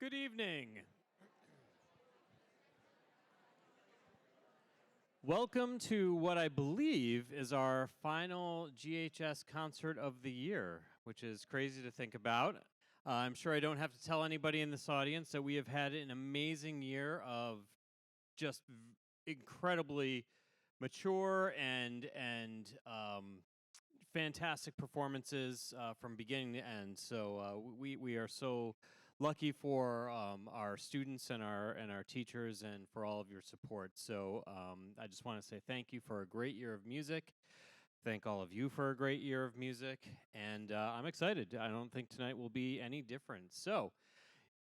Good evening. Welcome to what I believe is our final GHS concert of the year, which is crazy to think about. I'm sure I don't have to tell anybody in this audience that we have had an amazing year of just incredibly mature and fantastic performances from beginning to end. So we are so lucky for our students and our teachers and for all of your support. So I just want to say thank you for a great year of music. Thank all of you for a great year of music, and I'm excited. I don't think tonight will be any different. So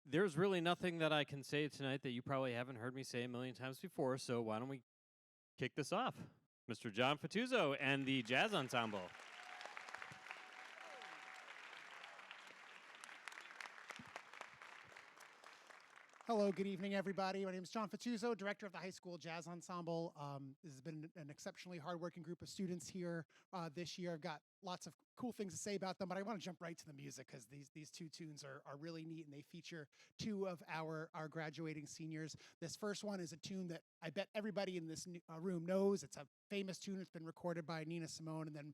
there's really nothing that I can say tonight that you probably haven't heard me say a million times before. So why don't we kick this off? Mr. John Fatuzzo and the Jazz Ensemble. Hello, good evening, everybody. My name is John Fatuzzo, director of the high school jazz ensemble. This has been an exceptionally hardworking group of students here this year. I've got lots of cool things to say about them, but I want to jump right to the music because these two tunes are really neat, and they feature two of our graduating seniors. This first one is a tune that I bet everybody in this room knows. It's a famous tune. It's been recorded by Nina Simone, and then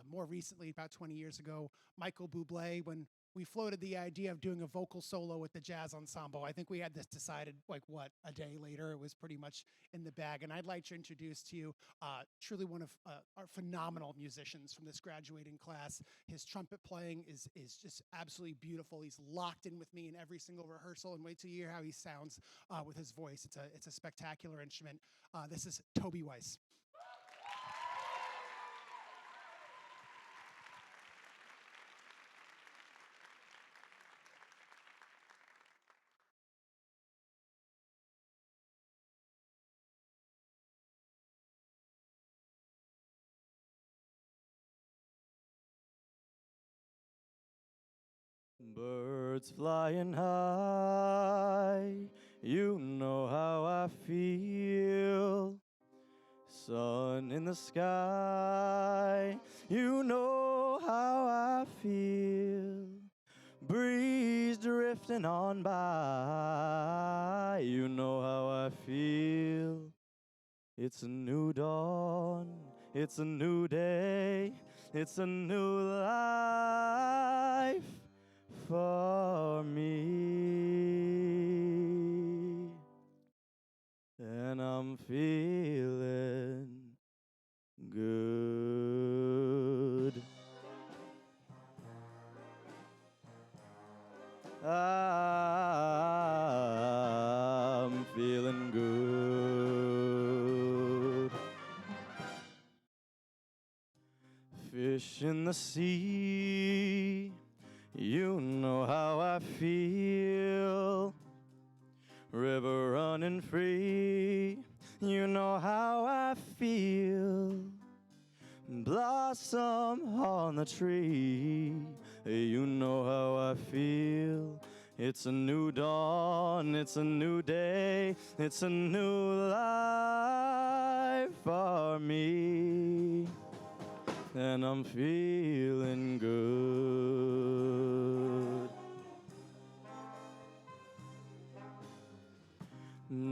more recently, about 20 years ago, Michael Bublé, when we floated the idea of doing a vocal solo with the jazz ensemble. I think we had this decided, a day later. It was pretty much in the bag. And I'd like to introduce to you truly one of our phenomenal musicians from this graduating class. His trumpet playing is just absolutely beautiful. He's locked in with me in every single rehearsal, and wait till you hear how he sounds with his voice. It's a spectacular instrument. This is Toby Weiss. Birds flying high, you know how I feel. Sun in the sky, you know how I feel. Breeze drifting on by, you know how I feel. It's a new dawn, it's a new day, it's a new life for me, and I'm feeling good. I'm feeling good. Fish in the sea, you know how I feel. River running free, you know how I feel. Blossom on the tree, you know how I feel. It's a new dawn, it's a new day, it's a new life for me, and I'm feeling good.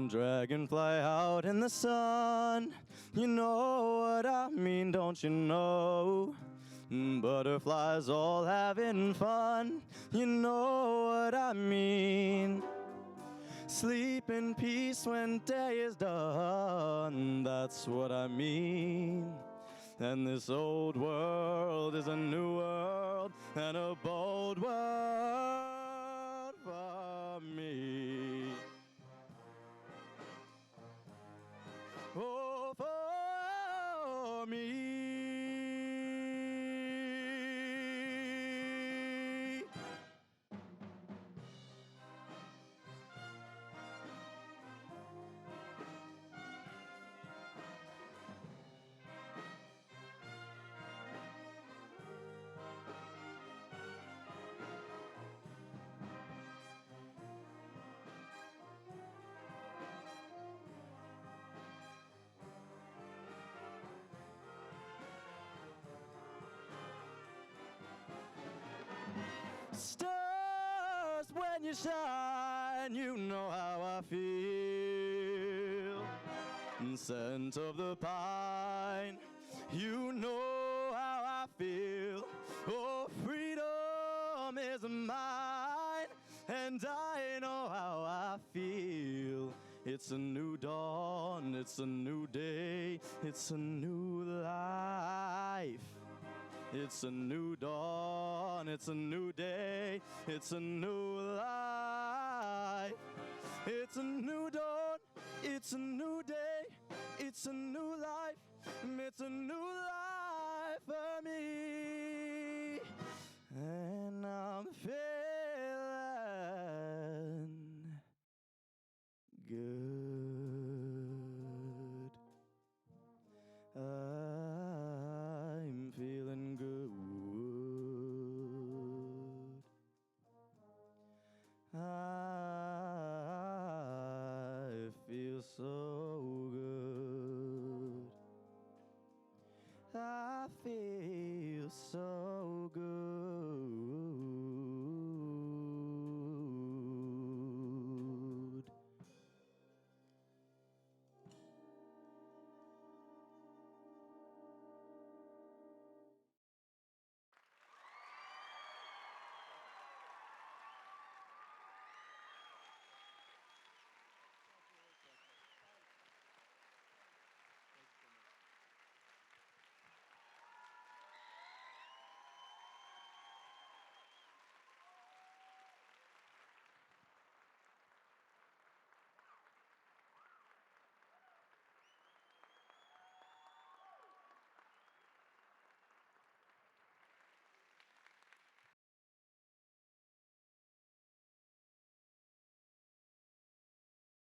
Dragonfly out in the sun, you know what I mean, don't you know? Butterflies all having fun, you know what I mean. Sleep in peace when day is done, that's what I mean. And this old world is a new world, and a bold world for me. Oh, for me. Stars when you shine, and you know how I feel. Scent of the pine, you know how I feel. Oh, freedom is mine, and I know how I feel. It's a new dawn, it's a new day, it's a new life. It's a new dawn, it's a new day, it's a new life. It's a new dawn, it's a new day, it's a new life, it's a new life for me. And I'm feeling good. I'm feeling good. I feel so good. I feel so good.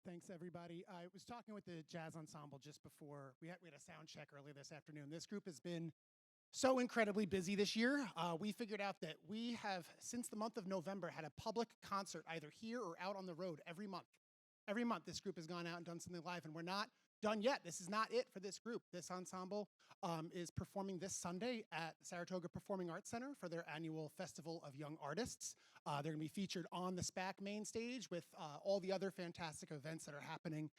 Thanks, everybody. I was talking with the jazz ensemble just before we had a sound check earlier this afternoon. This group has been so incredibly busy this year. We figured out that we have, since the month of November, had a public concert either here or out on the road every month. Every month, this group has gone out and done something live, and we're not done yet. This is not it for this group. This ensemble is performing this Sunday at the Saratoga Performing Arts Center for their annual Festival of Young Artists. They're going to be featured on the SPAC main stage with all the other fantastic events that are happening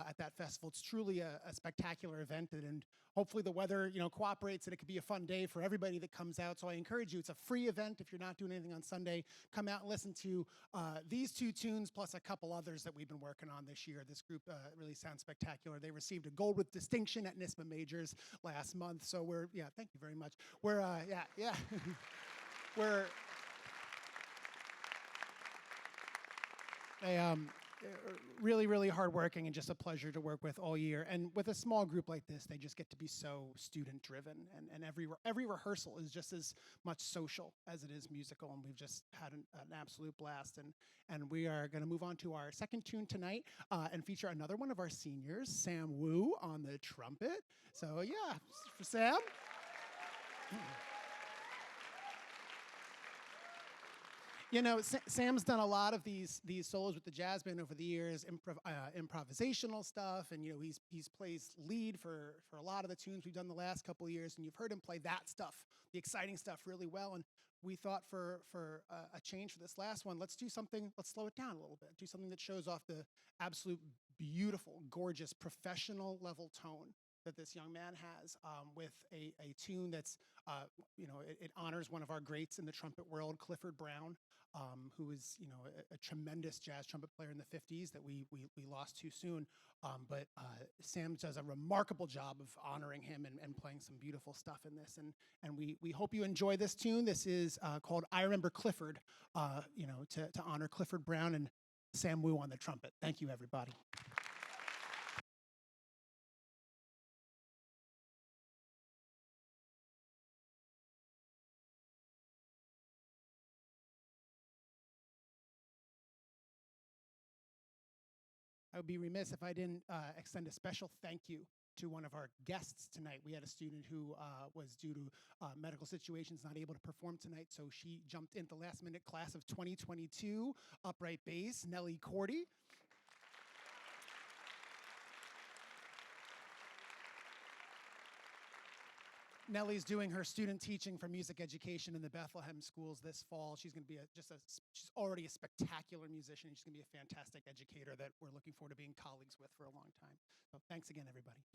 at that festival. It's truly a spectacular event, and hopefully the weather, cooperates and it could be a fun day for everybody that comes out. So I encourage you. It's a free event. If you're not doing anything on Sunday, come out and listen to these two tunes plus a couple others that we've been working on this year. This group really sounds spectacular. They received a gold with distinction at NISBA Majors last month. So thank you very much. We're we're really, really hardworking and just a pleasure to work with all year. And with a small group like this, they just get to be so student driven. And every rehearsal is just as much social as it is musical. And we've just had an absolute blast. And we are going to move on to our second tune tonight and feature another one of our seniors, Sam Wu, on the trumpet. So yeah, for Sam. Sam's done a lot of these solos with the jazz band over the years, improvisational stuff, and he's plays lead for a lot of the tunes we've done the last couple of years, and you've heard him play that stuff, the exciting stuff, really well. And we thought for a change for this last one, let's slow it down a little bit, do something that shows off the absolute beautiful, gorgeous, professional level tone that this young man has with a tune that's, it honors one of our greats in the trumpet world, Clifford Brown, who is, a tremendous jazz trumpet player in the 50s that we lost too soon. But Sam does a remarkable job of honoring him and playing some beautiful stuff in this. And we hope you enjoy this tune. This is called I Remember Clifford, to honor Clifford Brown and Sam Wu on the trumpet. Thank you, everybody. I would be remiss if I didn't extend a special thank you to one of our guests tonight. We had a student who was due to medical situations not able to perform tonight, so she jumped in the last minute class of 2022, upright bass, Nellie Cordy. Nellie's doing her student teaching for music education in the Bethlehem schools this fall. She's going to be she's already a spectacular musician. She's going to be a fantastic educator that we're looking forward to being colleagues with for a long time. So thanks again, everybody.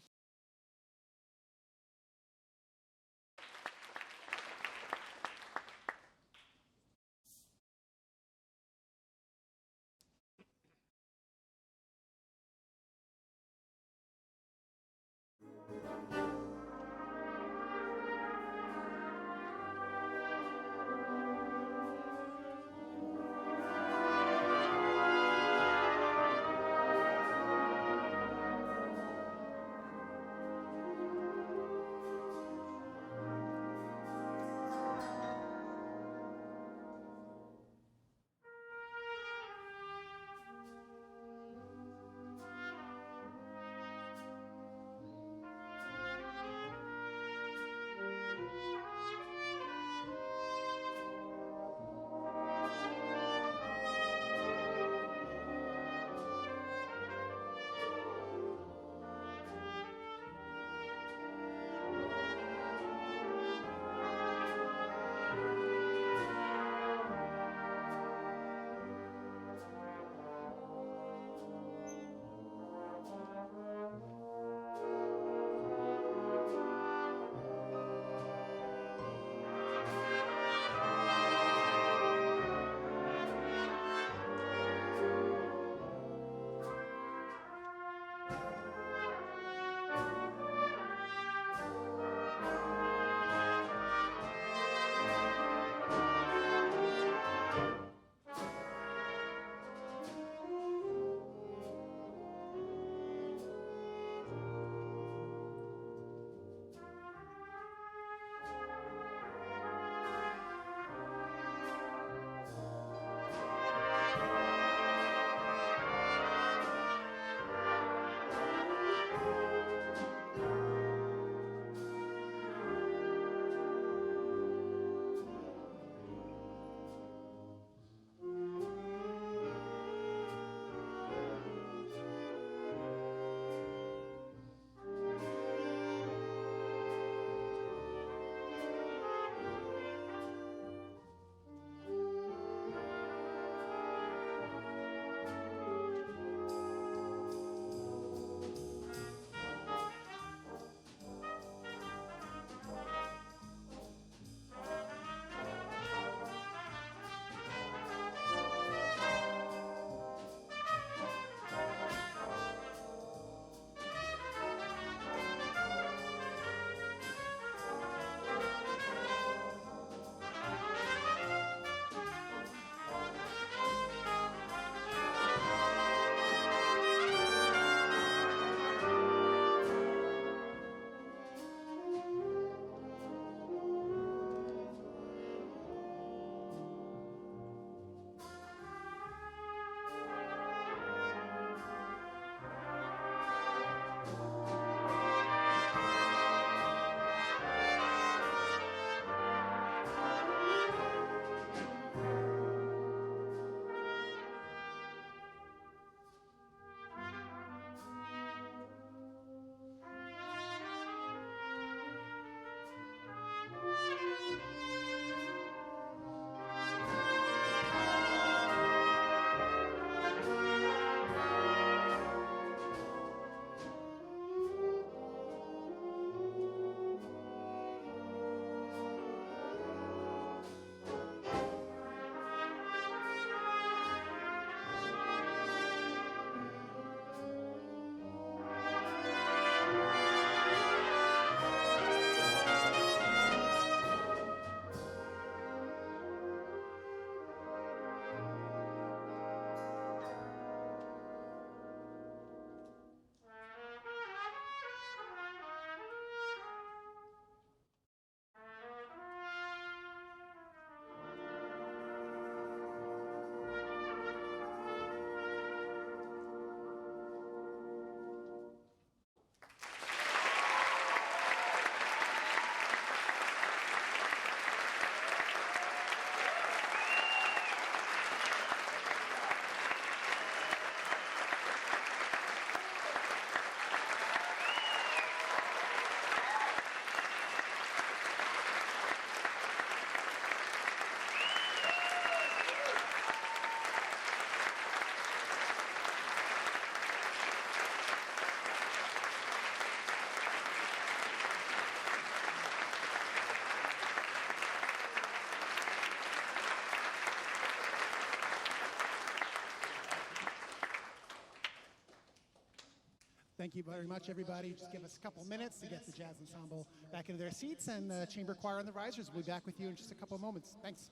Thank you very much, everybody. Just give us a couple minutes to get the jazz ensemble back into their seats, and the chamber choir and the risers will be back with you in just a couple of moments. Thanks.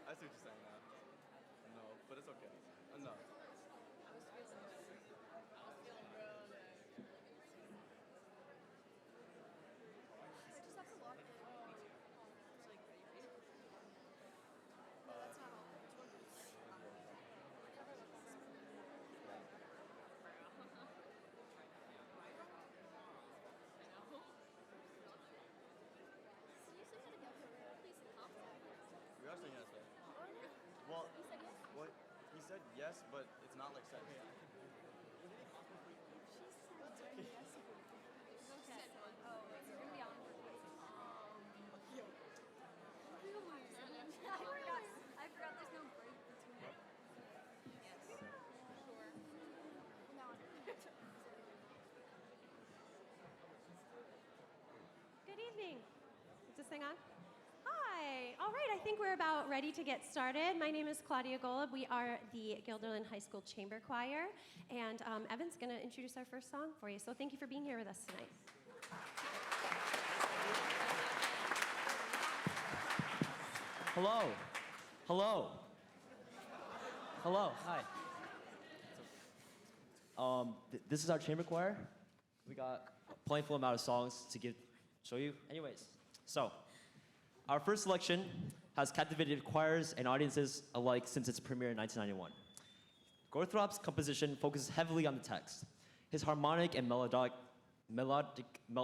I see what you're saying now. No, but it's okay. Enough. We are saying yes, though. Well, what he said yes, but it's not like set. I forgot there's no break between it. Yes. Sure. Good evening. Is this thing on? Hi. All right, I think we're about ready to get started. My name is Claudia Golub. We are the Guilderland High School Chamber Choir, and Evan's going to introduce our first song for you. So thank you for being here with us tonight. Hello. Hello. Hello, hi. This is our chamber choir. We got a plentiful amount of songs to show you. Anyways, so our first selection has captivated choirs and audiences alike since its premiere in 1991. Gorthrop's composition focuses heavily on the text. His harmonic and melodic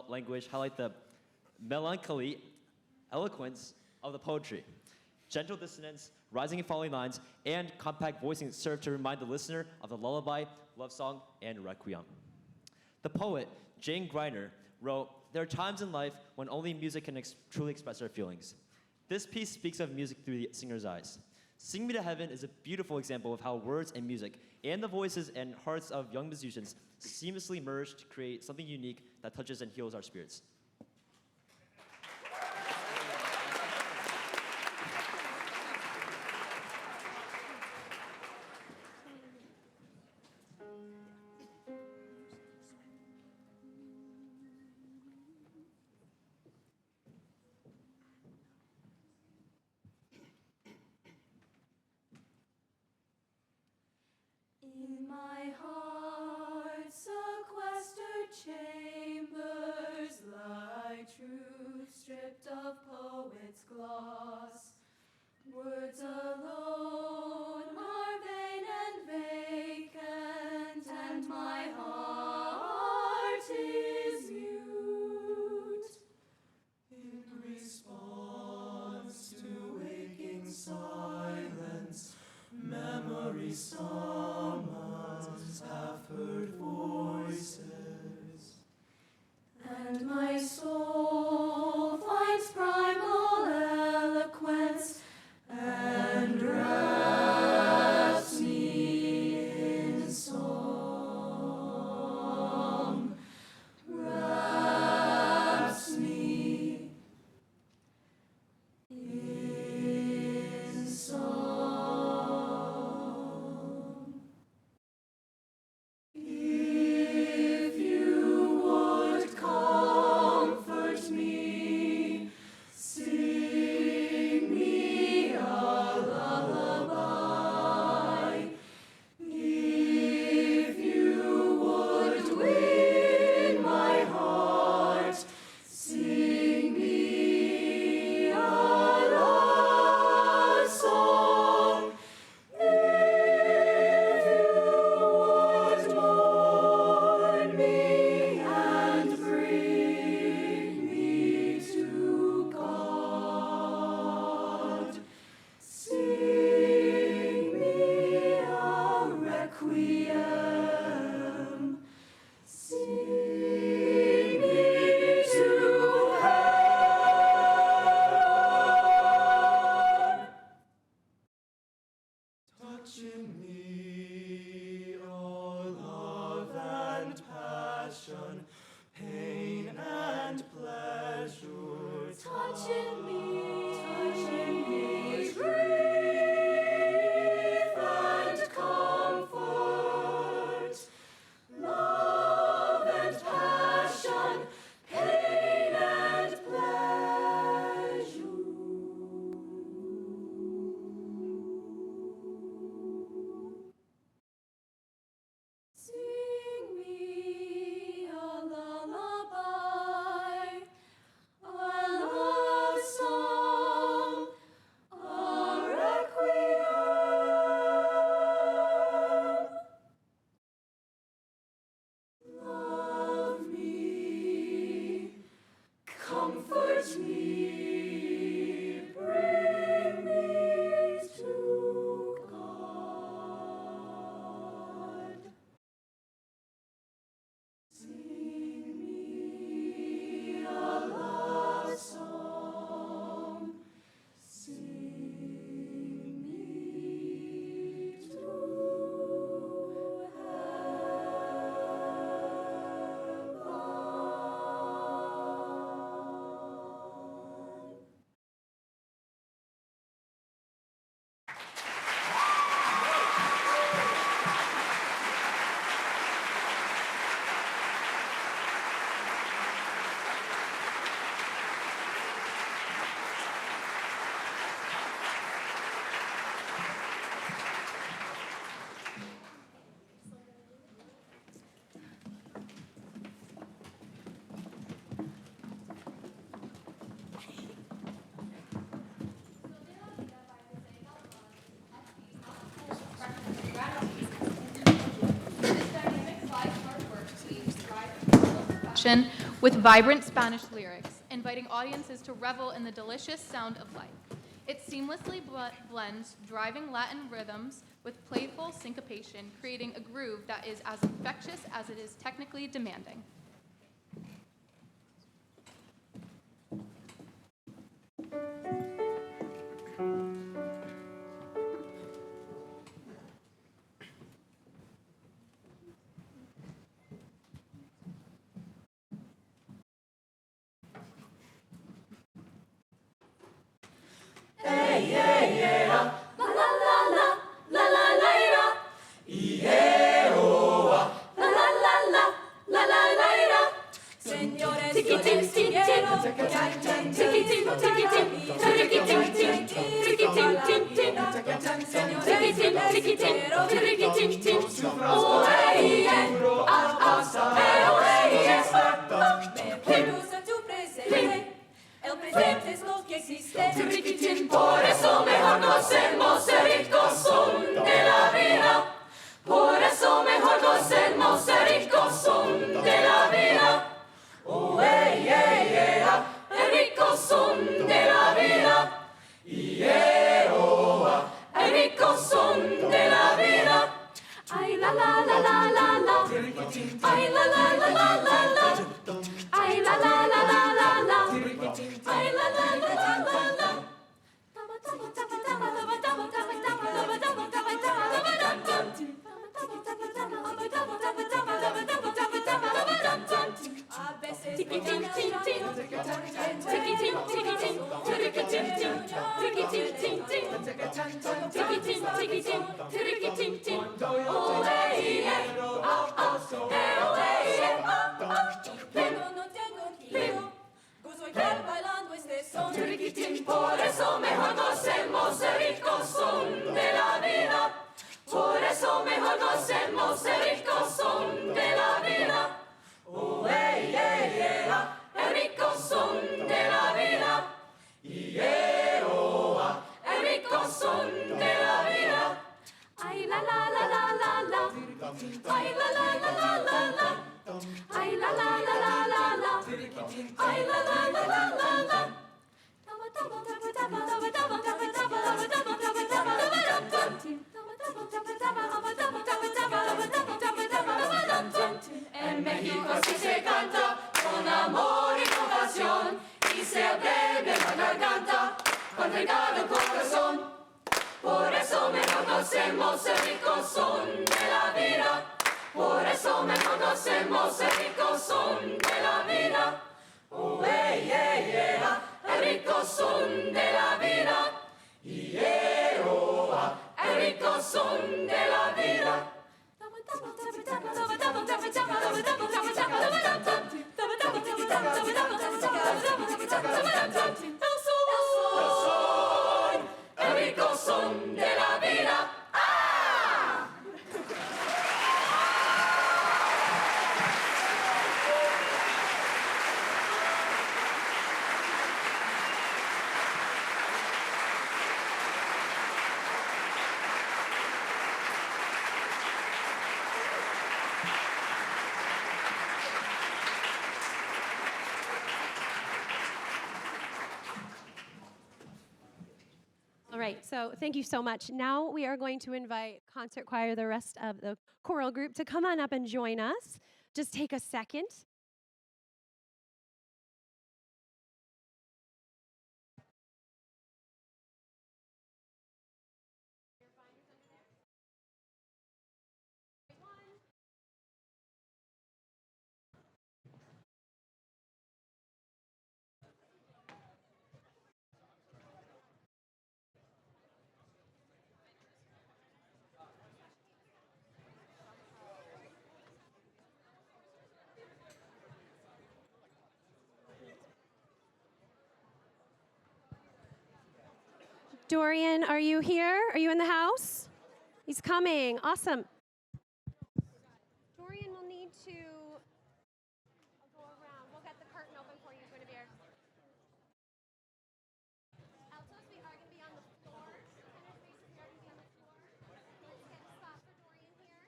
language highlight the melancholy eloquence of the poetry. Gentle dissonance, rising and falling lines, and compact voicing serve to remind the listener of the lullaby, love song, and requiem. The poet, Jane Greiner, wrote, "There are times in life when only music can truly express our feelings." This piece speaks of music through the singer's eyes. Sing Me to Heaven is a beautiful example of how words and music and the voices and hearts of young musicians seamlessly merge to create something unique that touches and heals our spirits. In my heart, sequestered chambers lie, truth stripped of poet's gloss. Words alone are vain and vacant, and my heart is mute. In response to waking silence, memory summons half-heard voices. And my soul finds primal eloquence and wraps me in song. Wraps me in song. If you would comfort me, sing me a lullaby. If you would win my heart, sing me a love song. If you would mourn me and bring me to God, sing me a requiem. Sing me to heaven. Touching me, oh love and passion, pain and pleasure. Touching me, grief and comfort, love and passion, pain and pleasure. Sing me a lullaby, a love song. production with vibrant Spanish lyrics, inviting audiences to revel in the delicious sound of life. It seamlessly blends driving Latin rhythms with playful syncopation, creating a groove that is as infectious as it is technically demanding. El presente es lo que existe. Por eso mejor gocemos el rico son de la vida. Por eso mejor gocemos el rico son de la vida. Oh, yeah. El rico son de la vida. Yeah, oh, el rico son de la vida. Ay, la la la la la la. Ay, la la la la la la. Ay, la la la la la la. Ay, la la la la la la. A veces pero no tengo frío. Gozo y ver bailando este son. Por eso mejor gocemos el rico son de la vida. Por eso mejor gocemos el rico son de la vida. Oh, yeah. El rico son de la vida. Yeah, oh, el rico son de la vida. Ay, la la la la la la. Ay, la la la la la la. Ay, la la la la la la. Ay, la la la la la la. En México sí se canta con amor y compasión y se abreve la garganta con regalo el corazón. Por eso mejor gocemos el rico son de la vida. Por eso mejor gocemos el rico son de la vida. Oh, yeah. El rico son de la vida. Yeah, oh, el rico son de la vida. El rico son de la vida. ¡Ah! All right, so thank you so much. Now we are going to invite concert choir, the rest of the choral group, to come on up and join us. Just take a second. Dorian, are you here? Are you in the house? He's coming. Awesome. Dorian will need to go around. We'll get the curtain open for you, Guinevere. Altos, we are going to be on the floor. Tenor spaces, we are going to be on the floor. Let's get a spot for Dorian here.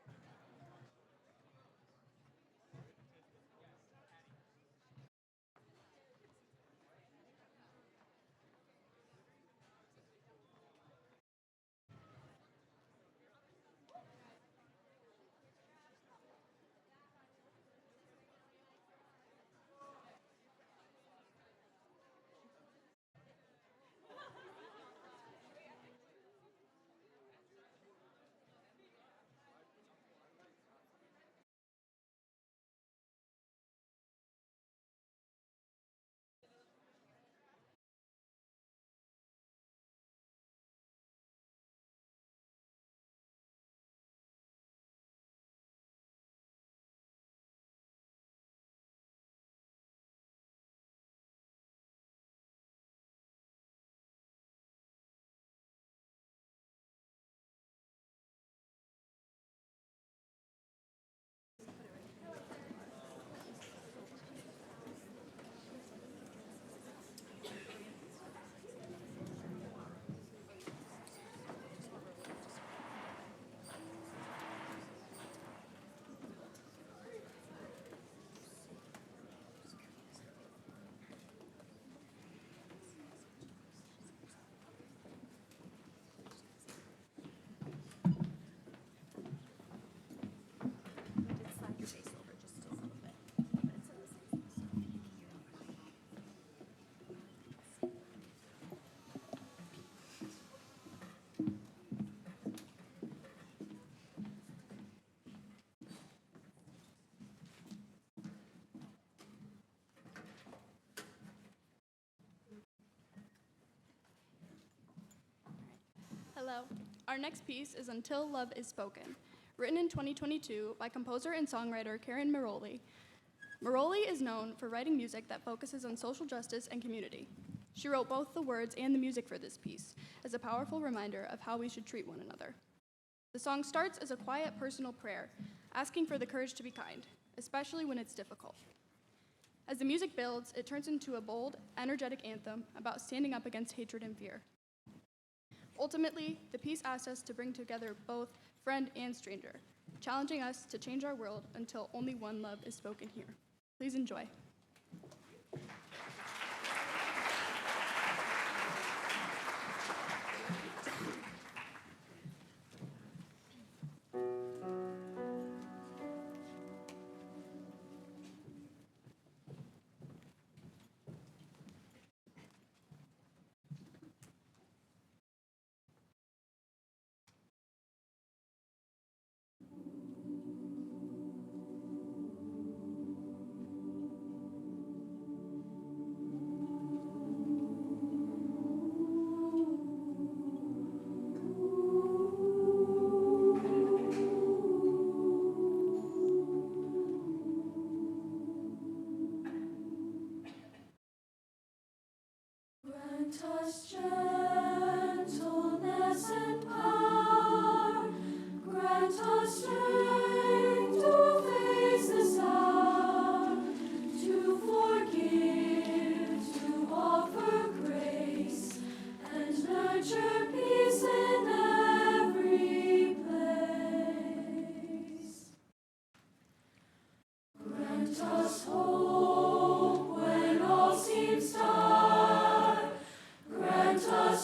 Hello. Our next piece is Until Love is Spoken, written in 2022 by composer and songwriter Karen Maroli. Maroli is known for writing music that focuses on social justice and community. She wrote both the words and the music for this piece as a powerful reminder of how we should treat one another. The song starts as a quiet personal prayer, asking for the courage to be kind, especially when it's difficult. As the music builds, it turns into a bold, energetic anthem about standing up against hatred and fear. Ultimately, the piece asks us to bring together both friend and stranger, challenging us to change our world until only one love is spoken here. Please enjoy. Grant us gentleness and power, grant us strength to face this hour, to forgive, to offer grace, and nurture peace in every place. Grant us hope when all seems dark. Grant us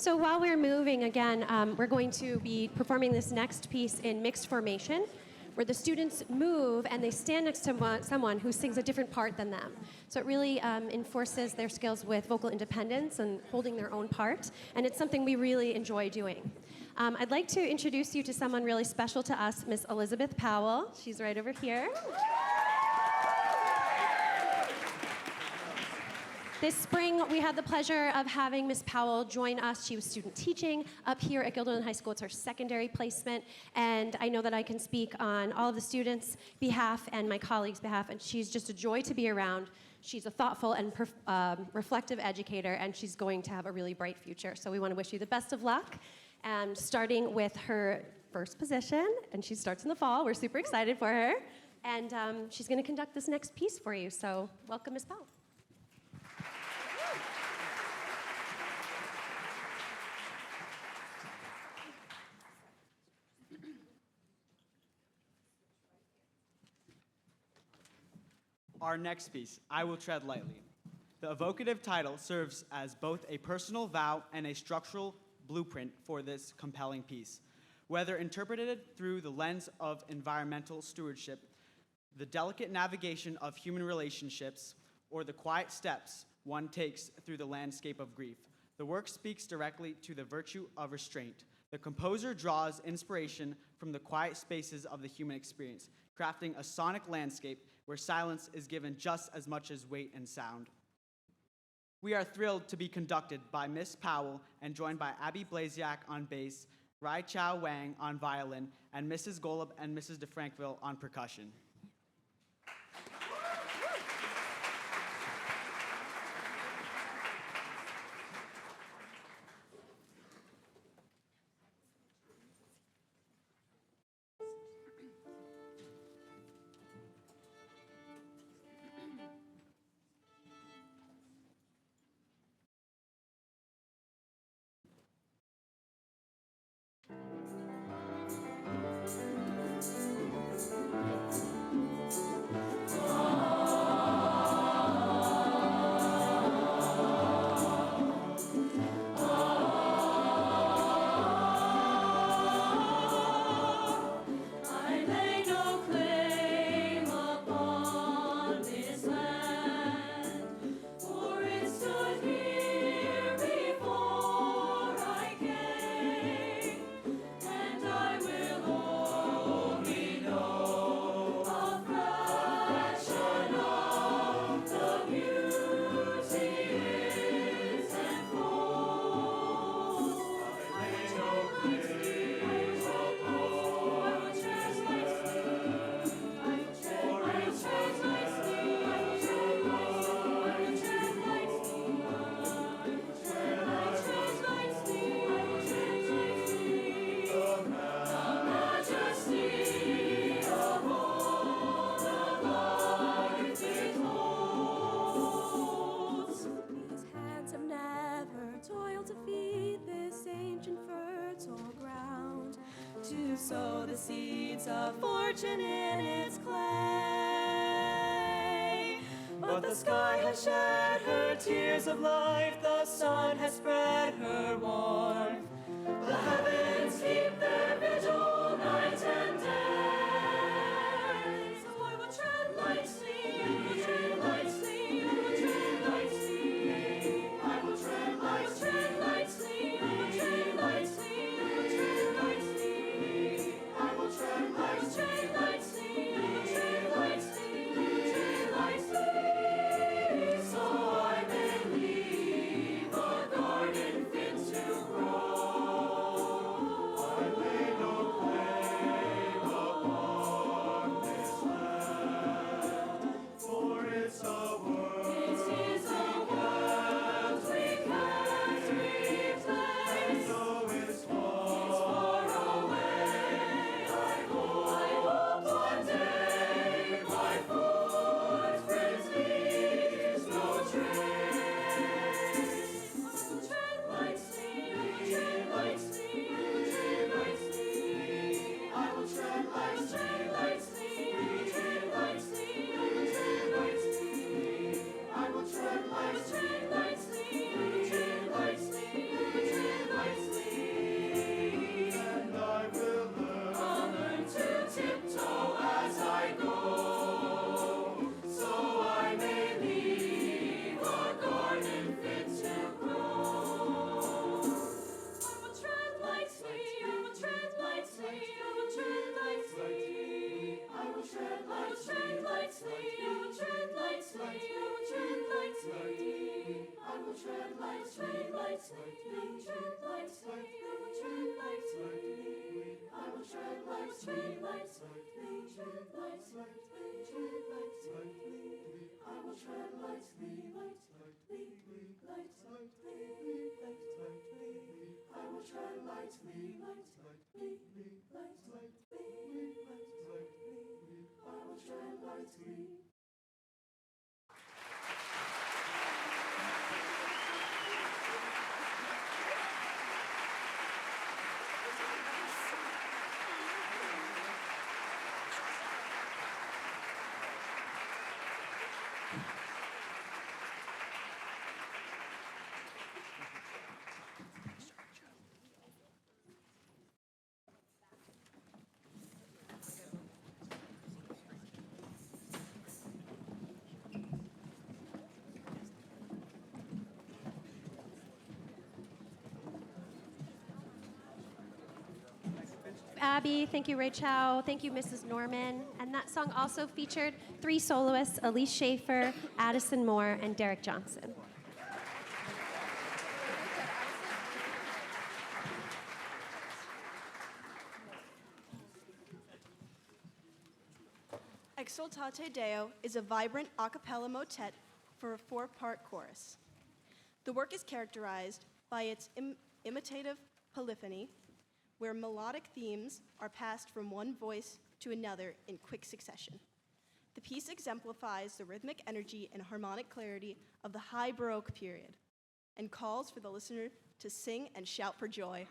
So while we're moving, again, we're going to be performing this next piece in mixed formation, where the students move and they stand next to someone who sings a different part than them. So it really enforces their skills with vocal independence and holding their own part, and it's something we really enjoy doing. I'd like to introduce you to someone really special to us, Miss Elizabeth Powell. She's right over here. This spring, we had the pleasure of having Miss Powell join us. She was student teaching up here at Guilderland High School. It's her secondary placement, and I know that I can speak on all of the students' behalf and my colleagues' behalf, and she's just a joy to be around. She's a thoughtful and reflective educator, and she's going to have a really bright future. So we want to wish you the best of luck, and starting with her first position, and she starts in the fall. We're super excited for her, and she's going to conduct this next piece for you. So welcome, Miss Powell. Our next piece, I Will Tread Lightly. The evocative title serves as both a personal vow and a structural blueprint for this compelling piece. Whether interpreted through the lens of environmental stewardship, the delicate navigation of human relationships, or the quiet steps one takes through the landscape of grief, the work speaks directly to the virtue of restraint. The composer draws inspiration from the quiet spaces of the human experience, crafting a sonic landscape where silence is given just as much as weight and sound. We are thrilled to be conducted by Miss Powell and joined by Abby Blasiak on bass, Rai Chow Wang on violin, and Mrs. Golub and Mrs. DeFrankville on percussion. Sow the seeds of fortune in its clay. But the sky has shed her tears of life, the sun has spread her warmth. The heavens keep their vigil night and day. So I will tread lightly, I will tread lightly, I will tread lightly. I will tread lightly, I will tread lightly, I will tread lightly. So I may leave a garden fit to grow. I lay no tread lightly, tread lightly, tread lightly. I will tread lightly, tread lightly, tread lightly. I will tread lightly, lightly, lightly, lightly. I will tread lightly, lightly, lightly, lightly. I will tread lightly. Abby, thank you, Rachel, thank you, Mrs. Norman. And that song also featured 3 soloists, Elise Schaefer, Addison Moore, and Derek Johnson. Exultate Deo is a vibrant a cappella motet for a 4-part chorus. The work is characterized by its imitative polyphony, where melodic themes are passed from one voice to another in quick succession. The piece exemplifies the rhythmic energy and harmonic clarity of the High Baroque period and calls for the listener to sing and shout for joy.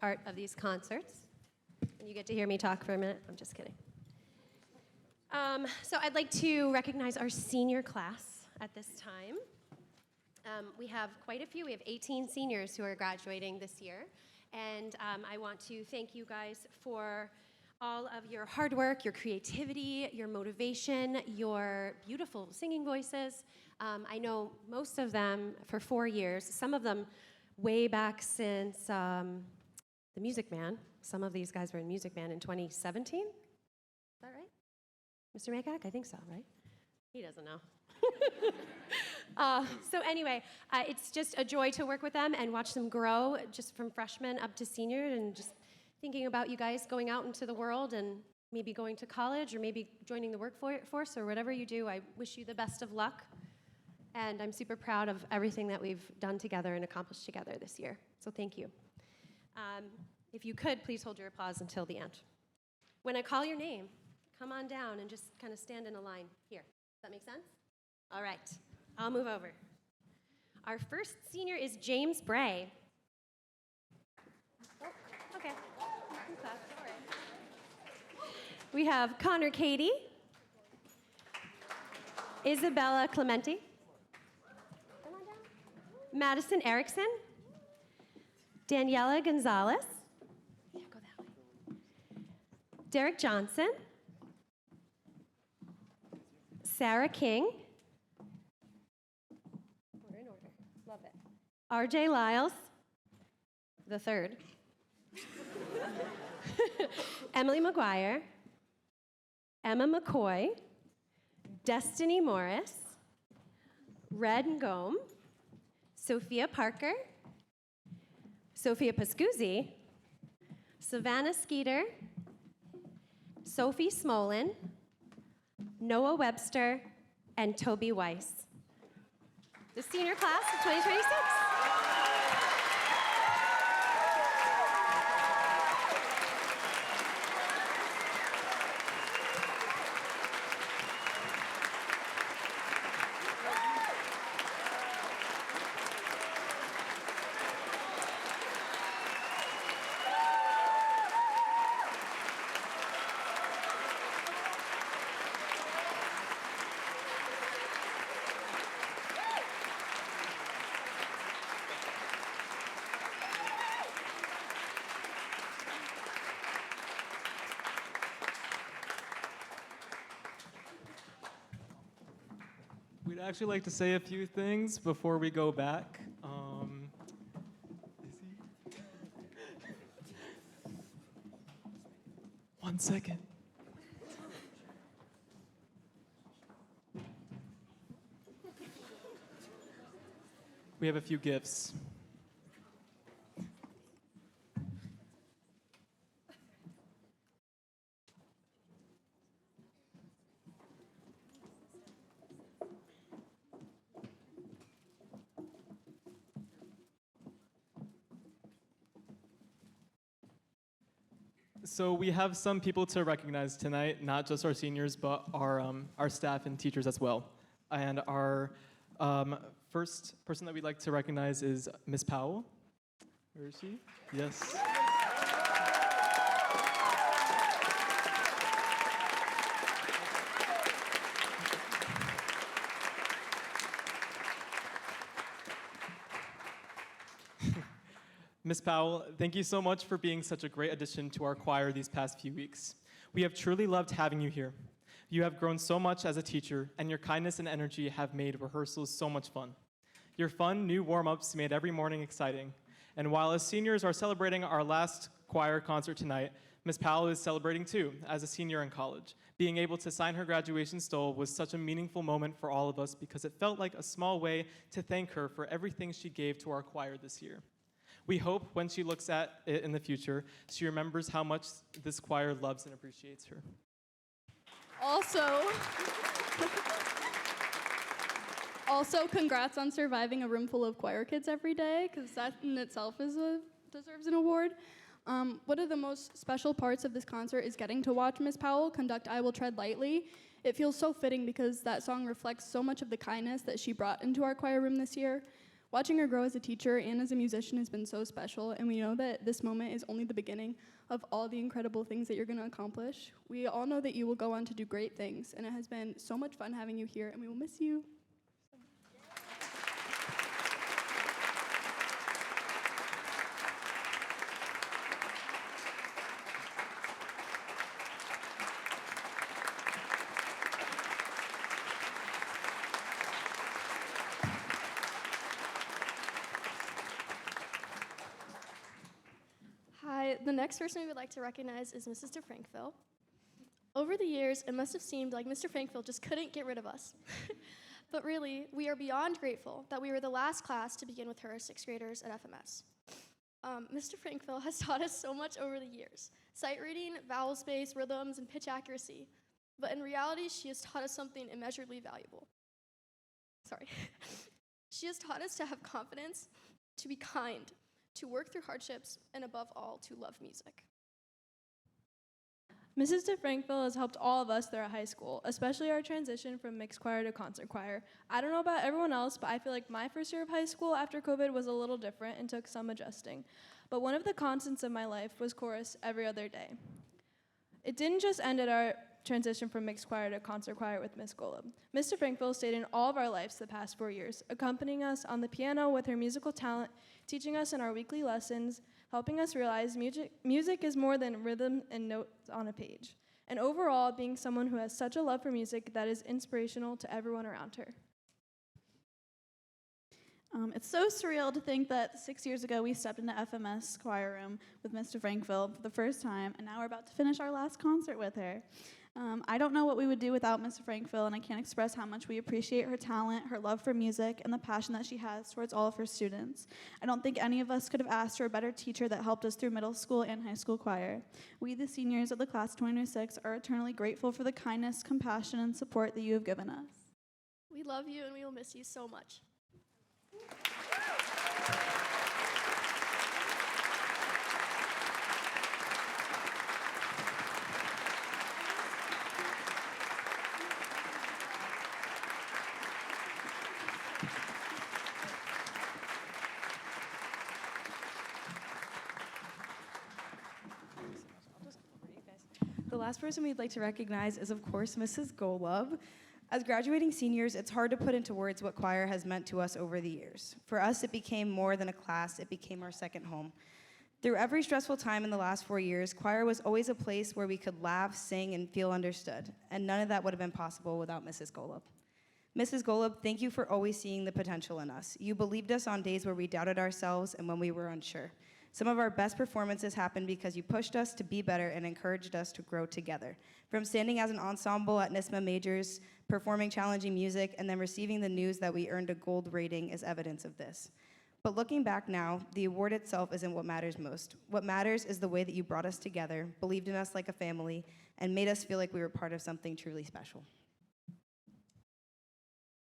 part of these concerts. And you get to hear me talk for a minute. I'm just kidding. So I'd like to recognize our senior class at this time. We have quite a few. We have 18 seniors who are graduating this year. And I want to thank you guys for all of your hard work, your creativity, your motivation, your beautiful singing voices. I know most of them for 4 years, some of them way back since The Music Man. Some of these guys were in Music Man in 2017. Is that right? Mr. Maycock? I think so, right? He doesn't know. So anyway, it's just a joy to work with them and watch them grow just from freshmen up to senior, and just thinking about you guys going out into the world and maybe going to college or maybe joining the workforce or whatever you do. I wish you the best of luck, and I'm super proud of everything that we've done together and accomplished together this year. So thank you. If you could, please hold your applause until the end. When I call your name, come on down and just kind of stand in a line here. Does that make sense? All right, I'll move over. Our first senior is James Bray. Oh, okay. We have Connor Cady, Isabella Clementi, Madison Erickson, Daniela Gonzalez, yeah, go that way. Derek Johnson, Sarah King, order in order, love it. RJ Lyles, the third, Emily McGuire, Emma McCoy, Destiny Morris, Red Ngome, Sophia Parker, Sophia Pascuzzi, Savannah Skeeter, Sophie Smolin, Noah Webster, and Toby Weiss. The senior class of 2026. We'd actually like to say a few things before we go back. Is he? 1 second. We have a few gifts. So we have some people to recognize tonight, not just our seniors, but our staff and teachers as well. And our first person that we'd like to recognize is Miss Powell. Where is she? Yes. Ms. Powell, thank you so much for being such a great addition to our choir these past few weeks. We have truly loved having you here. You have grown so much as a teacher, and your kindness and energy have made rehearsals so much fun. Your fun, new warm-ups made every morning exciting. And while as seniors are celebrating our last choir concert tonight, Ms. Powell is celebrating too, as a senior in college. Being able to sign her graduation stole was such a meaningful moment for all of us because it felt like a small way to thank her for everything she gave to our choir this year. We hope when she looks at it in the future, she remembers how much this choir loves and appreciates her. Also, congrats on surviving a room full of choir kids every day, because that in itself deserves an award. One of the most special parts of this concert is getting to watch Miss Powell conduct I Will Tread Lightly. It feels so fitting because that song reflects so much of the kindness that she brought into our choir room this year. Watching her grow as a teacher and as a musician has been so special, and we know that this moment is only the beginning of all the incredible things that you're going to accomplish. We all know that you will go on to do great things, and it has been so much fun having you here, and we will miss you. Hi, the next person we would like to recognize is Mrs. DeFrankville. Over the years, it must have seemed like Mr. Frankville just couldn't get rid of us. But really, we are beyond grateful that we were the last class to begin with her sixth graders at FMS. Mr. Frankville has taught us so much over the years: sight reading, vowel space, rhythms, and pitch accuracy. But in reality, she has taught us something immeasurably valuable. Sorry. She has taught us to have confidence, to be kind, to work through hardships, and above all, to love music. Mrs. DeFrankville has helped all of us throughout high school, especially our transition from mixed choir to concert choir. I don't know about everyone else, but I feel like my first year of high school after COVID was a little different and took some adjusting. But one of the constants of my life was chorus every other day. It didn't just end at our transition from mixed choir to concert choir with Miss Golub. Mr. Frankville stayed in all of our lives the past 4 years, accompanying us on the piano with her musical talent, teaching us in our weekly lessons, helping us realize music is more than rhythm and notes on a page, and overall being someone who has such a love for music that is inspirational to everyone around her. It's so surreal to think that 6 years ago we stepped into FMS choir room with Mr. Frankville for the first time, and now we're about to finish our last concert with her. I don't know what we would do without Mr. Frankville, and I can't express how much we appreciate her talent, her love for music, and the passion that she has towards all of her students. I don't think any of us could have asked for a better teacher that helped us through middle school and high school choir. We, the seniors of the class of 2026, are eternally grateful for the kindness, compassion, and support that you have given us. We love you, and we will miss you so much. The last person we'd like to recognize is, of course, Mrs. Golub. As graduating seniors, it's hard to put into words what choir has meant to us over the years. For us, it became more than a class, it became our second home. Through every stressful time in the last 4 years, choir was always a place where we could laugh, sing, and feel understood, and none of that would have been possible without Mrs. Golub. Mrs. Golub, thank you for always seeing the potential in us. You believed us on days where we doubted ourselves and when we were unsure. Some of our best performances happened because you pushed us to be better and encouraged us to grow together. From standing as an ensemble at NISMA Majors, performing challenging music, and then receiving the news that we earned a gold rating is evidence of this. But looking back now, the award itself isn't what matters most. What matters is the way that you brought us together, believed in us like a family, and made us feel like we were part of something truly special.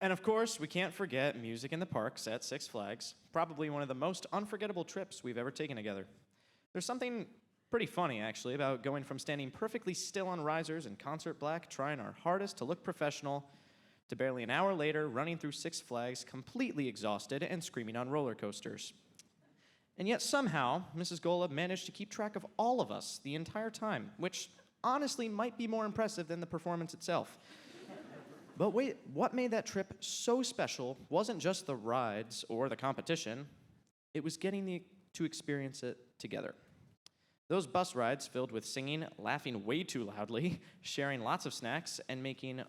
And of course, we can't forget music in the parks at Six Flags, probably one of the most unforgettable trips we've ever taken together. There's something pretty funny, actually, about going from standing perfectly still on risers in concert black, trying our hardest to look professional, to barely an hour later running through Six Flags completely exhausted and screaming on roller coasters. And yet somehow, Mrs. Golub managed to keep track of all of us the entire time, which honestly might be more impressive than the performance itself. But wait, what made that trip so special wasn't just the rides or the competition, it was getting to experience it together. Those bus rides filled with singing, laughing way too loudly, sharing lots of snacks, and making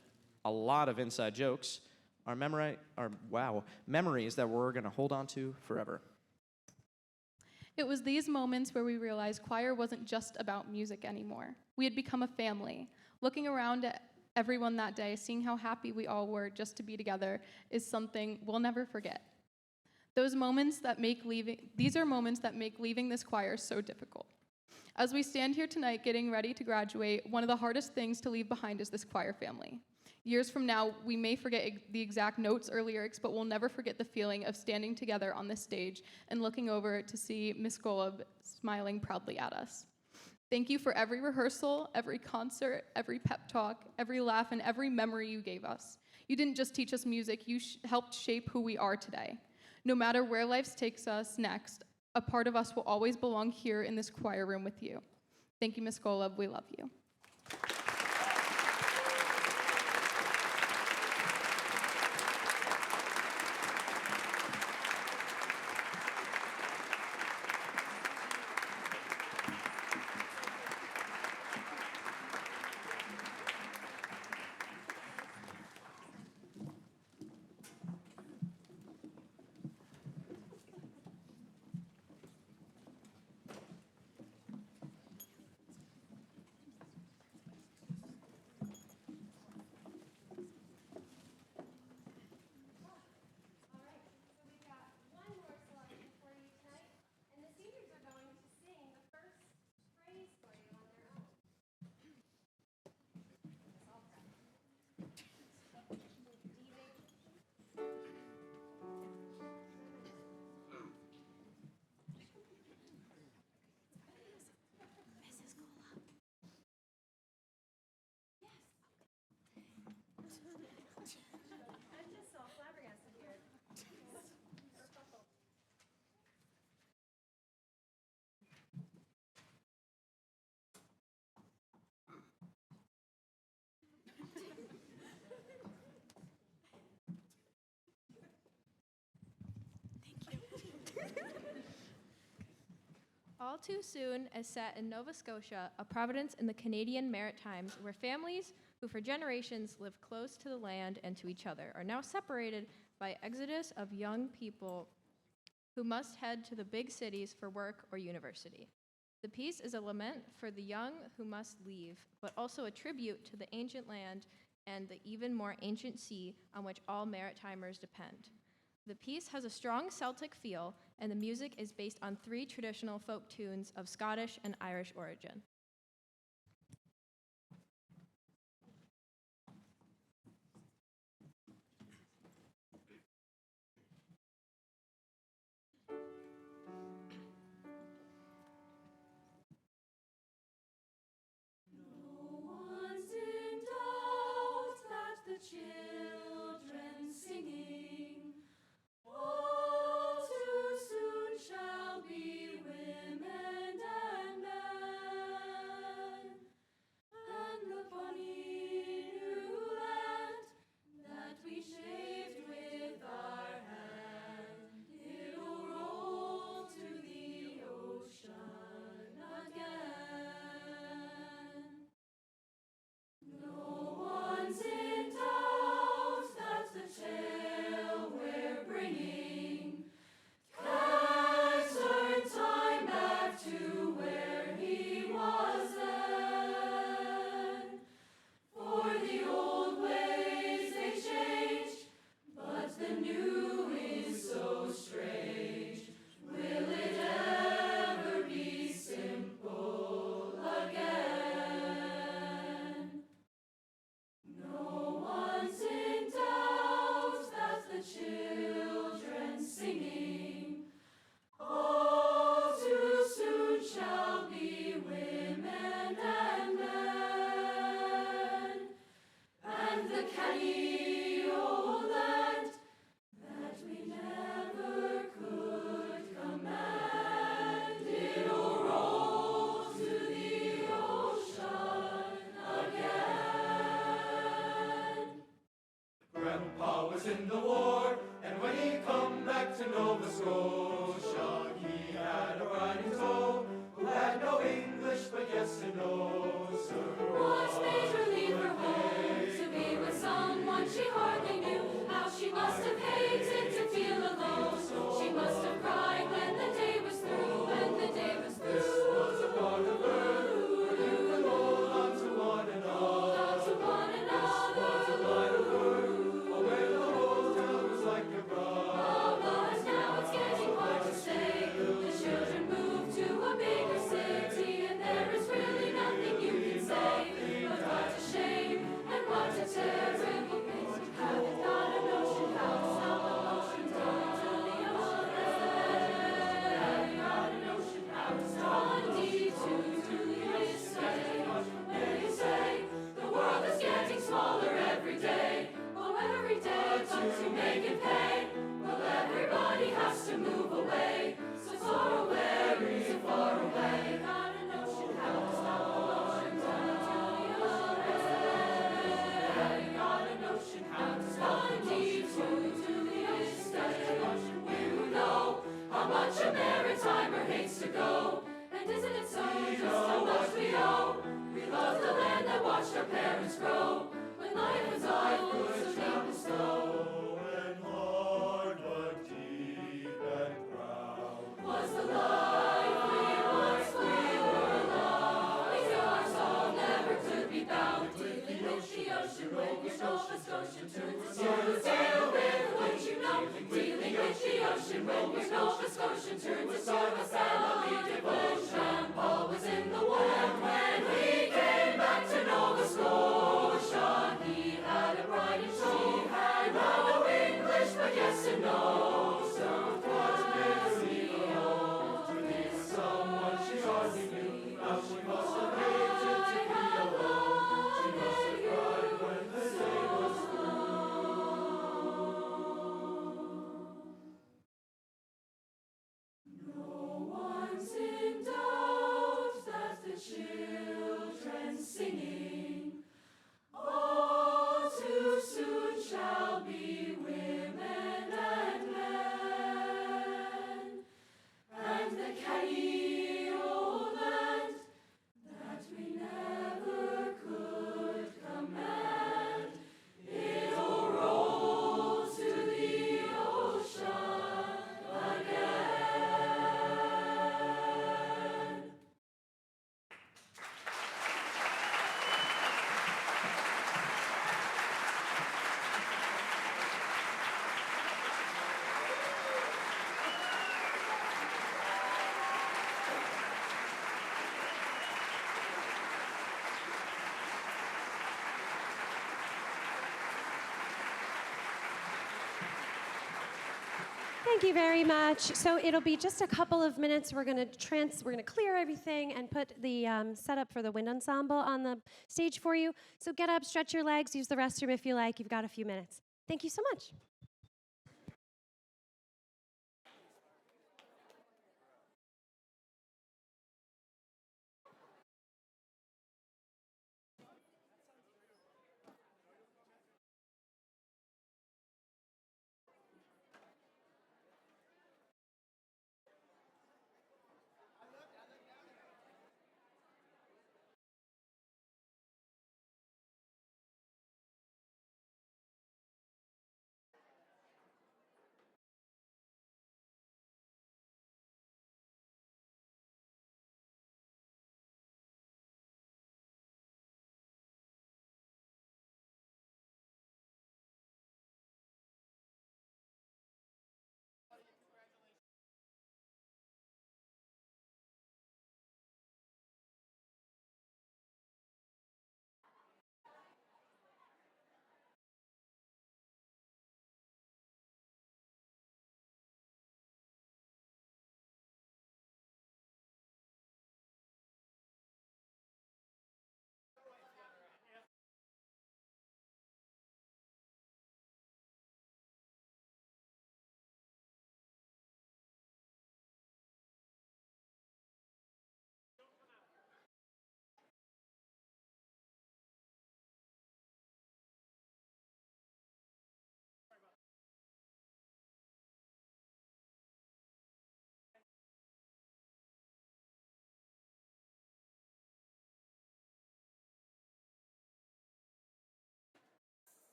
a lot of inside jokes are memories that we're going to hold on to forever. It was these moments where we realized choir wasn't just about music anymore. We had become a family. Looking around at everyone that day, seeing how happy we all were just to be together is something we'll never forget. These are moments that make leaving this choir so difficult. As we stand here tonight getting ready to graduate, one of the hardest things to leave behind is this choir family. Years from now, we may forget the exact notes or lyrics, but we'll never forget the feeling of standing together on this stage and looking over to see Miss Golub smiling proudly at us. Thank you for every rehearsal, every concert, every pep talk, every laugh, and every memory you gave us. You didn't just teach us music, you helped shape who we are today. No matter where life takes us next, a part of us will always belong here in this choir room with you. Thank you, Ms. Golub. We love you. All Too Soon is set in Nova Scotia, a province in the Canadian Maritimes, where families who for generations lived close to the land and to each other are now separated by exodus of young people who must head to the big cities for work or university. The piece is a lament for the young who must leave, but also a tribute to the ancient land and the even more ancient sea on which all Maritimers depend. The piece has a strong Celtic feel, and the music is based on 3 traditional folk tunes of Scottish and Irish origin. One's in doubt that the children singing all too soon shall be women and men, and the bonny new land that we shaped with our hand, it'll roll to the ocean again. No one's in doubt that the tale we're bringing can turn time back to where he was then. For the old ways they changed, but the new is so strange. Will it ever be simple again? No one's in doubt that the children singing all too soon shall be women and men, and the canny old land that we never could command, it'll roll to the ocean again. Grandpa was in the war, and when he come back to Nova Scotia, he had a bride in tow who had no English, but yes and no, sir. What made her leave her home to be with someone she hardly knew? How she must have hated to feel alone. She must have cried when the day was through, when the day was through. This was a part of her where you could hold on to one another. On to one This was a another. line of her, oh, where the whole town was like a bride. Sail with what you know, dealing with the ocean when you're Nova Scotian. Turn to service, family devotion. Paul was in the war, and when he came back to Nova Scotia, he had a bride and show. He had no English, but yes and no. So it was Mary-O. With someone she hardly knew, how she must have hated to be alone. She must have cried when the day was no one's in doubt that the children singing all too soon shall be women and men, and the canny old land that we never could command, it'll roll to the ocean again. Thank you very much. So it'll be just a couple of minutes. We're gonna clear everything and put the setup for the wind ensemble on the stage for you. So get up, stretch your legs, use the restroom if you like. You've got a few minutes. Thank you so much.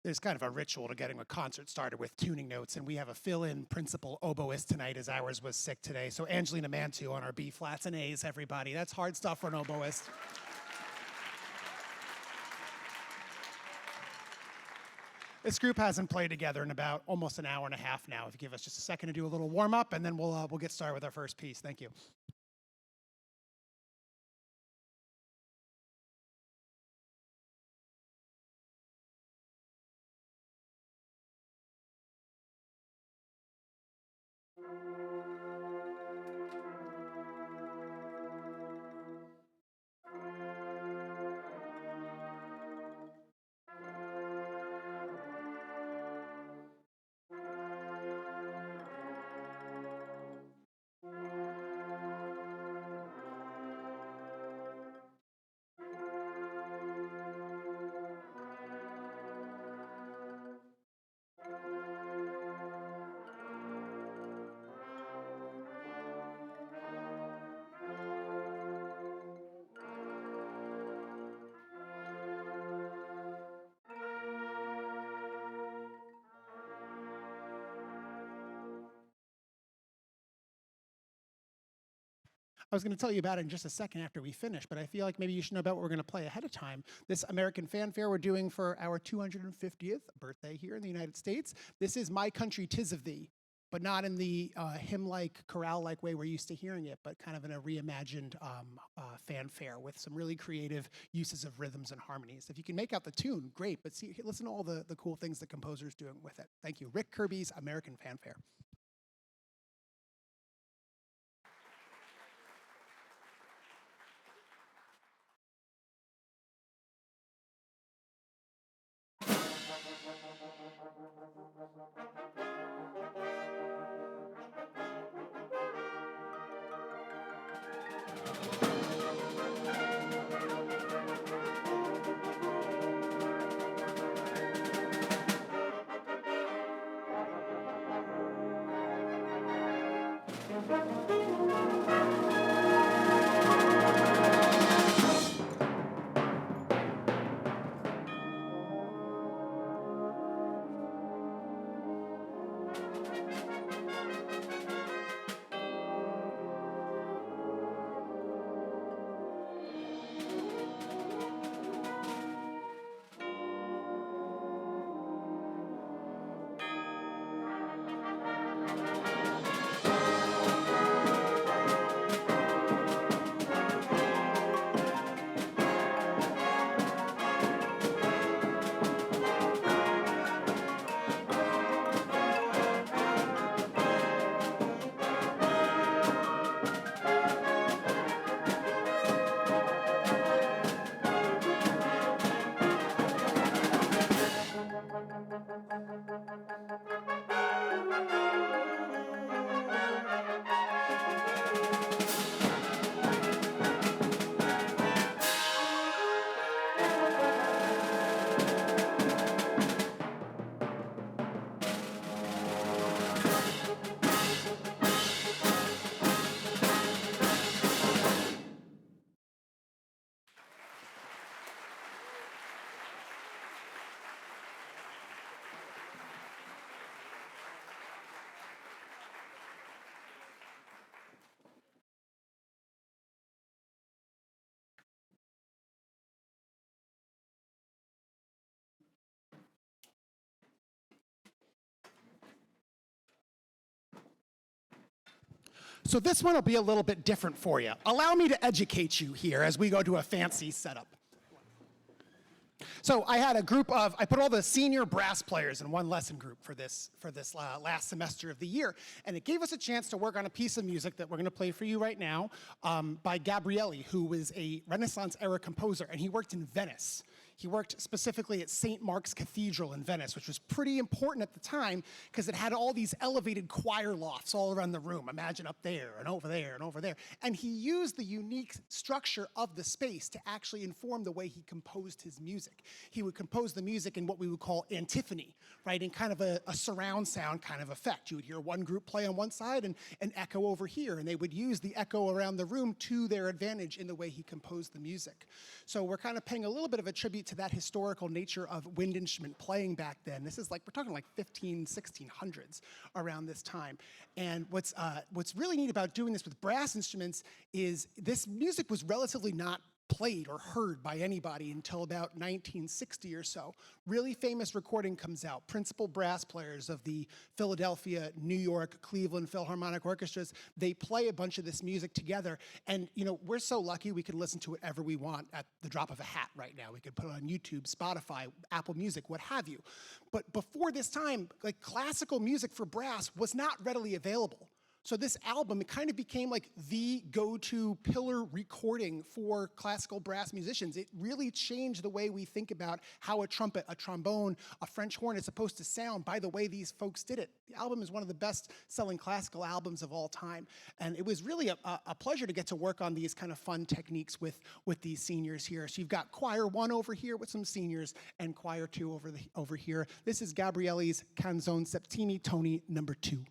there's kind of a ritual to getting a concert started with tuning notes, and we have a fill-in principal oboist tonight as ours was sick today. So Angelina Mantu on our B flats and A's, everybody. That's hard stuff for an oboist. This group hasn't played together in about almost an hour and a half now. If you give us just a second to do a little warm up, and then we'll get started with our first piece. Thank you. I was going to tell you about it in just a second after we finish, but I feel like maybe you should know about what we're going to play ahead of time. This American fanfare we're doing for our 250th birthday here in the United States. This is My Country 'Tis of Thee, but not in the hymn-like, chorale-like way we're used to hearing it, but kind of in a reimagined fanfare with some really creative uses of rhythms and harmonies. If you can make out the tune, great, but see, listen to all the cool things the composer's doing with it. Thank you. Rick Kirby's American Fanfare. So this one will be a little bit different for you. Allow me to educate you here as we go to a fancy setup. So I had a group of, I put all the senior brass players in one lesson group for this last semester of the year, and it gave us a chance to work on a piece of music that we're going to play for you right now by Gabrielli, who was a Renaissance era composer, and he worked in Venice. He worked specifically at St. Mark's Cathedral in Venice, which was pretty important at the time because it had all these elevated choir lofts all around the room. Imagine up there and over there and over there. And he used the unique structure of the space to actually inform the way he composed his music. He would compose the music in what we would call antiphony, right, in kind of a surround sound kind of effect. You would hear one group play on one side and an echo over here, and they would use the echo around the room to their advantage in the way he composed the music. So we're kind of paying a little bit of a tribute to that historical nature of wind instrument playing back then. This is like, we're talking like 1600s around this time. And what's really neat about doing this with brass instruments is this music was relatively not played or heard by anybody until about 1960 or so. Really famous recording comes out. Principal brass players of the Philadelphia, New York, Cleveland Philharmonic Orchestras, they play a bunch of this music together. And you know, we're so lucky we can listen to it ever we want at the drop of a hat right now. We could put it on YouTube, Spotify, Apple Music, what have you. But before this time, like classical music for brass was not readily available. So this album, it kind of became like the go-to pillar recording for classical brass musicians. It really changed the way we think about how a trumpet, a trombone, a French horn is supposed to sound by the way these folks did it. The album is one of the best-selling classical albums of all time. And it was really a pleasure to get to work on these kind of fun techniques with these seniors here. So you've got choir 1 over here with some seniors and choir 2 over here. This is Gabrielli's Canzone Septimi Toni number 2.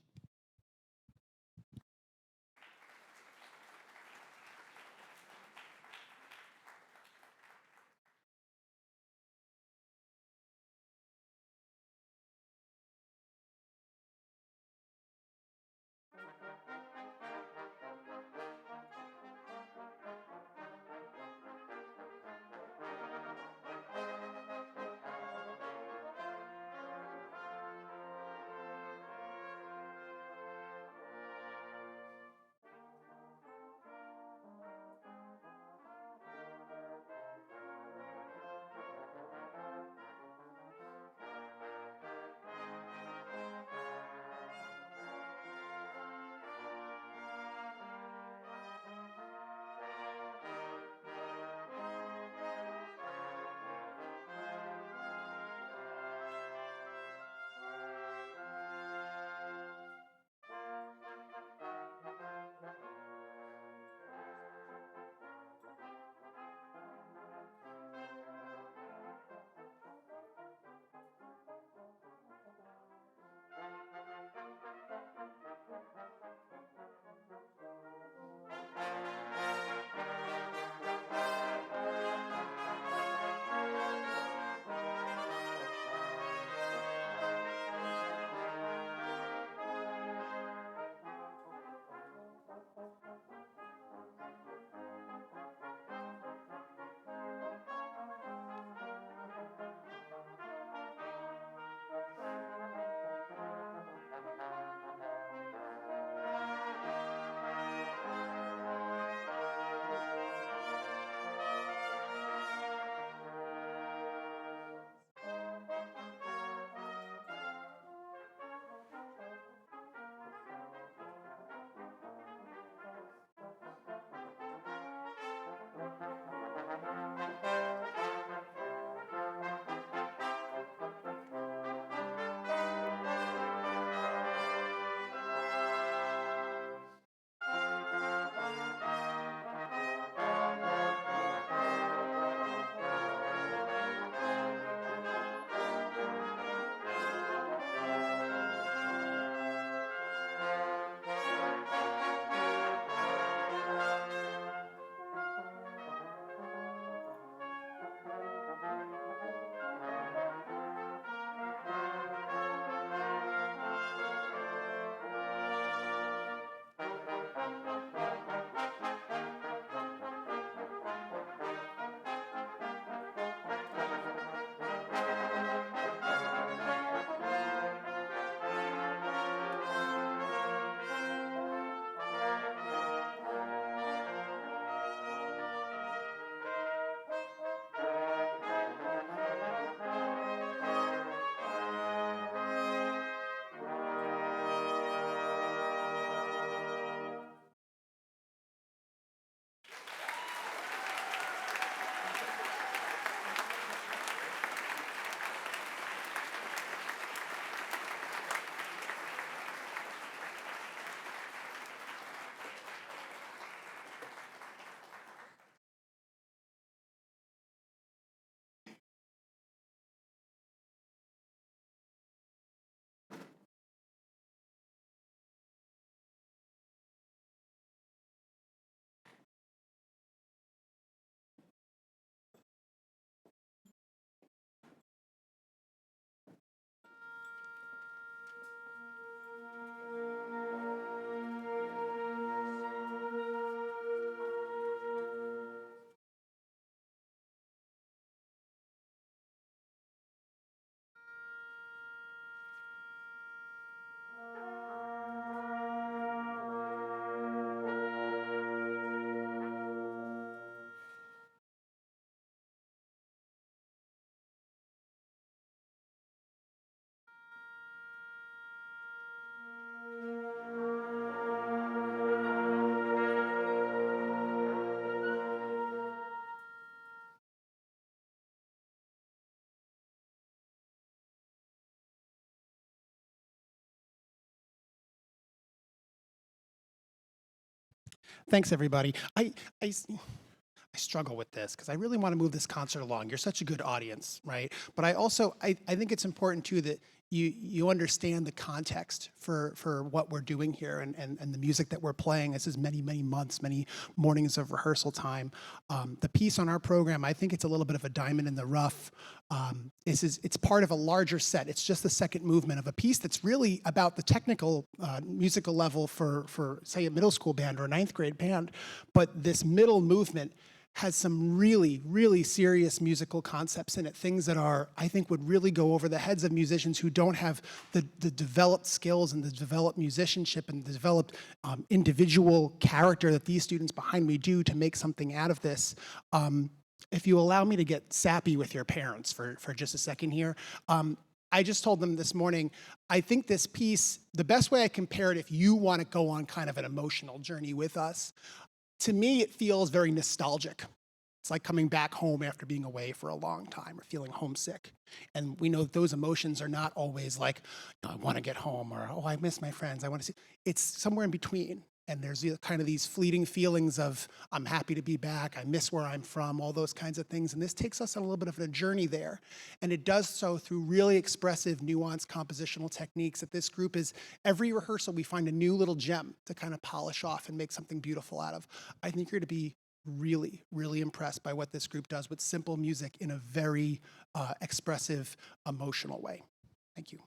Thanks, everybody. I struggle with this because I really want to move this concert along. You're such a good audience, right? But I think it's important too that you understand the context for what we're doing here and the music that we're playing. This is many, many months, many mornings of rehearsal time. The piece on our program, I think it's a little bit of a diamond in the rough. It's part of a larger set. It's just the second movement of a piece that's really about the technical musical level for say a middle school band or a ninth grade band. But this middle movement has some really, really serious musical concepts in it, things that I think would really go over the heads of musicians who don't have the developed skills and the developed musicianship and the developed individual character that these students behind me do to make something out of this. If you allow me to get sappy with your parents for just a second here, I just told them this morning, I think this piece, the best way I compare it, if you want to go on kind of an emotional journey with us, to me, it feels very nostalgic. It's like coming back home after being away for a long time or feeling homesick. And we know those emotions are not always like, I want to get home or, oh, I miss my friends. I want to see. It's somewhere in between. And there's kind of these fleeting feelings of, I'm happy to be back, I miss where I'm from, all those kinds of things. And this takes us on a little bit of a journey there. And it does so through really expressive, nuanced compositional techniques that this group is, every rehearsal we find a new little gem to kind of polish off and make something beautiful out of. I think you're going to be really, really impressed by what this group does with simple music in a very expressive, emotional way. Thank you.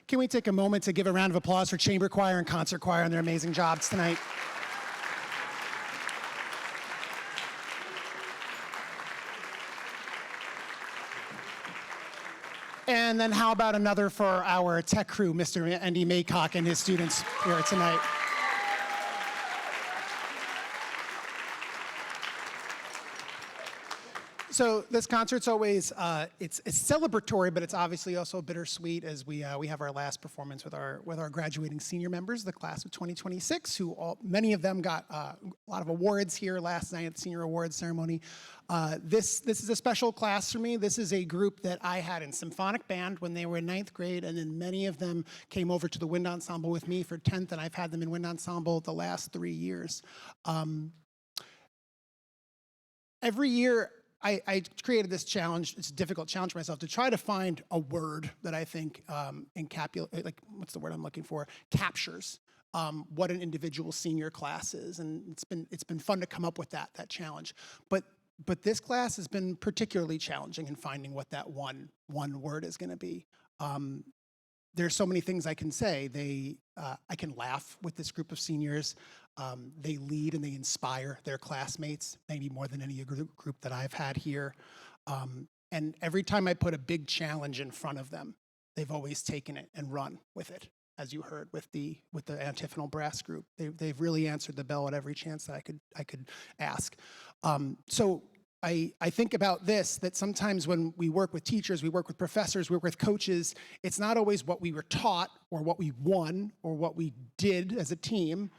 Can we take a moment to give a round of applause for chamber choir and concert choir on their amazing jobs tonight? And then how about another for our tech crew, Mr. Andy Maycock and his students here tonight. So this concert's always, it's celebratory, but it's obviously also bittersweet as we have our last performance with our graduating senior members, the class of 2026, who many of them got a lot of awards here last night at the senior awards ceremony. This is a special class for me. This is a group that I had in symphonic band when they were in 9th grade, and then many of them came over to the wind ensemble with me for 10th, and I've had them in wind ensemble the last 3 years. Every year, I created this challenge. It's a difficult challenge for myself to try to find a word that I think like what's the word I'm looking for? Captures what an individual senior class is, and it's been fun to come up with that challenge. But this class has been particularly challenging in finding what that one word is going to be. There's so many things I can say. I can laugh with this group of seniors. They lead and they inspire their classmates, maybe more than any group that I've had here. And every time I put a big challenge in front of them, they've always taken it and run with it, as you heard with the antiphonal brass group. They've really answered the bell at every chance that I could ask. So I think about this, that sometimes when we work with teachers, we work with professors, we work with coaches, it's not always what we were taught or what we won or what we did as a team,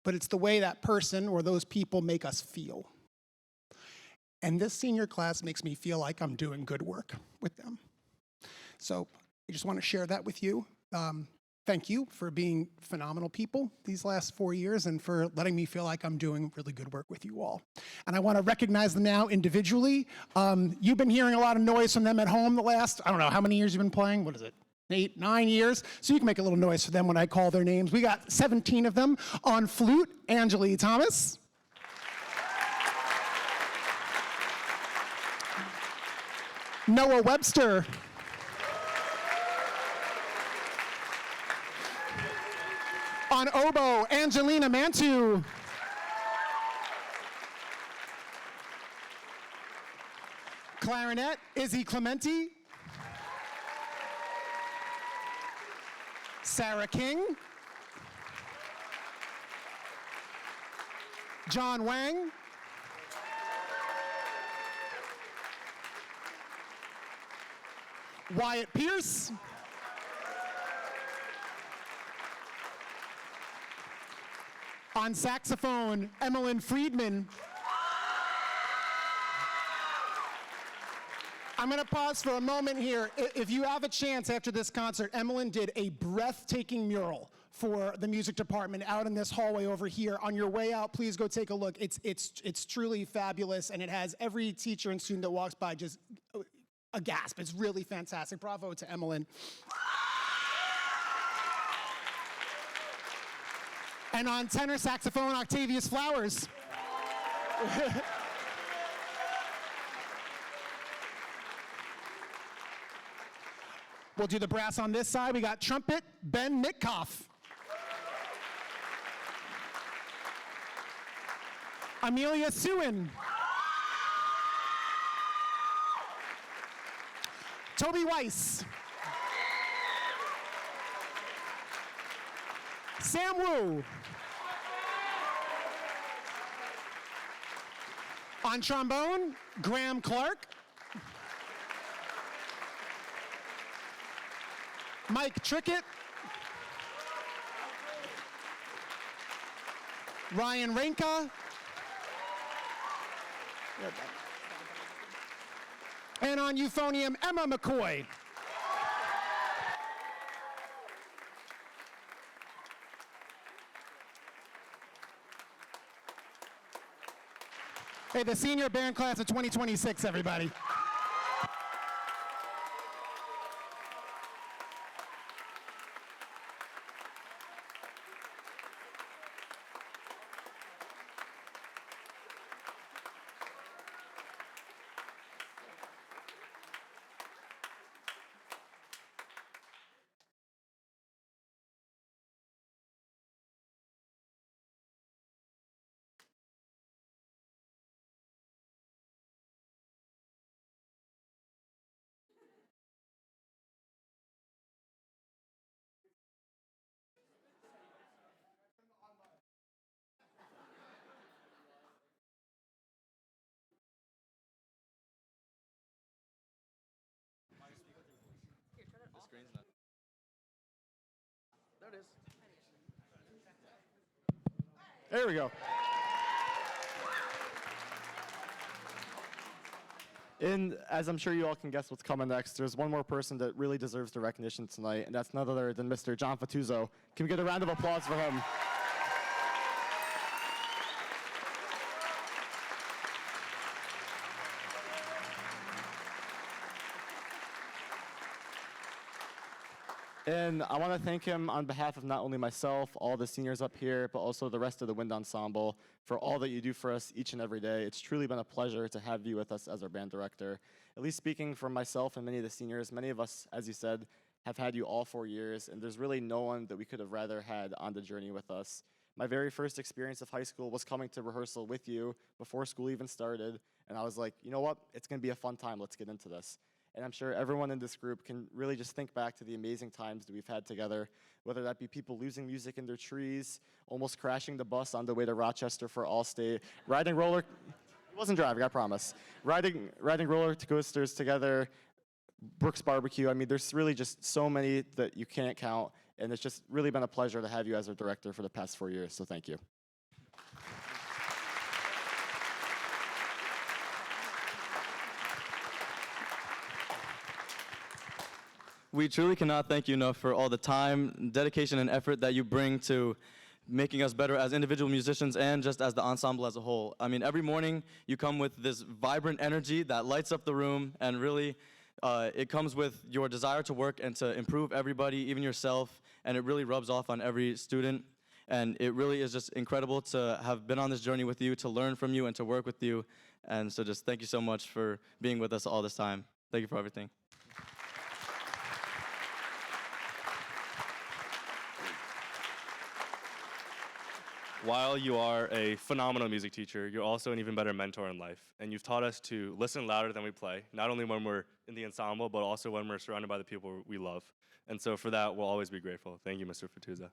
but it's the way that person or those people make us feel. And this senior class makes me feel like I'm doing good work with them. So I just want to share that with you. Thank you for being phenomenal people these last 4 years and for letting me feel like I'm doing really good work with you all. And I want to recognize them now individually. You've been hearing a lot of noise from them at home the last, I don't know, how many years you've been playing? What is it? 8, 9 years. So you can make a little noise for them when I call their names. We got 17 of them. On flute, Angeli Thomas. Noah Webster. On oboe, Angelina Mantu. Clarinet, Izzy Clementi. Sarah King. John Wang. Wyatt Pierce. On saxophone, Emmeline Friedman. I'm going to pause for a moment here. If you have a chance after this concert, Emmeline did a breathtaking mural for the music department out in this hallway over here. On your way out, please go take a look. It's truly fabulous, and it has every teacher and student that walks by just a gasp. It's really fantastic. Bravo to Emmeline. And on tenor saxophone, Octavius Flowers. We'll do the brass on this side. We got trumpet, Ben Mitkoff. Amelia Sewin. Toby Weiss. Sam Wu. On trombone, Graham Clark. Mike Trickett. Ryan Renka. And on euphonium, Emma McCoy. Hey, the senior band class of 2026, everybody. There we go. And as I'm sure you all can guess what's coming next, there's one more person that really deserves the recognition tonight, and that's none other than Mr. John Fatuzzo. Can we get a round of applause for him? And I want to thank him on behalf of not only myself, all the seniors up here, but also the rest of the Wind Ensemble for all that you do for us each and every day. It's truly been a pleasure to have you with us as our band director. At least speaking for myself and many of the seniors, many of us, as you said, have had you all 4 years, and there's really no one that we could have rather had on the journey with us. My very first experience of high school was coming to rehearsal with you before school even started, and I was like, you know what, it's going to be a fun time, let's get into this. And I'm sure everyone in this group can really just think back to the amazing times that we've had together, whether that be people losing music in their trees, almost crashing the bus on the way to Rochester for Allstate, riding roller, he wasn't driving, I promise, riding roller coasters together, Brooks Barbecue. I mean, there's really just so many that you can't count, and it's just really been a pleasure to have you as our director for the past 4 years, so thank you. We truly cannot thank you enough for all the time, dedication, and effort that you bring to making us better as individual musicians and just as the ensemble as a whole. I mean, every morning you come with this vibrant energy that lights up the room, and really it comes with your desire to work and to improve everybody, even yourself, and it really rubs off on every student. And it really is just incredible to have been on this journey with you, to learn from you, and to work with you. And so just thank you so much for being with us all this time. Thank you for everything. While you are a phenomenal music teacher, you're also an even better mentor in life. And you've taught us to listen louder than we play, not only when we're in the ensemble, but also when we're surrounded by the people we love. And so for that, we'll always be grateful. Thank you, Mr. Fatuzzo.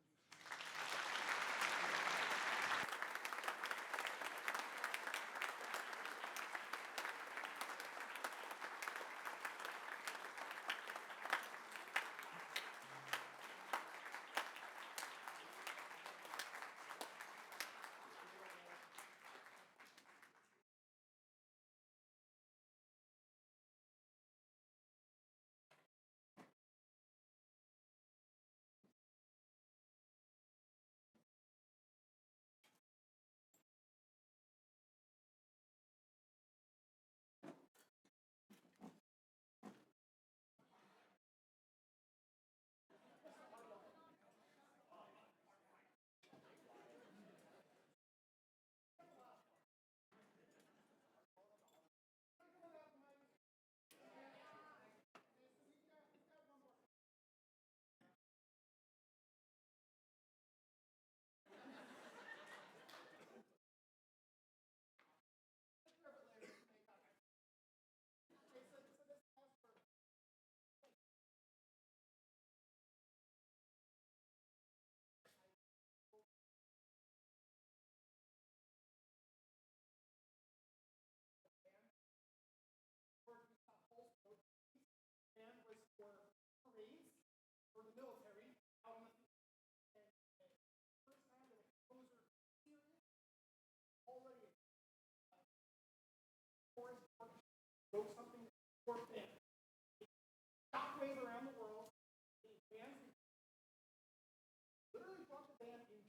Wrote something for fans. Shockwaves around the world. Fans literally brought the band in.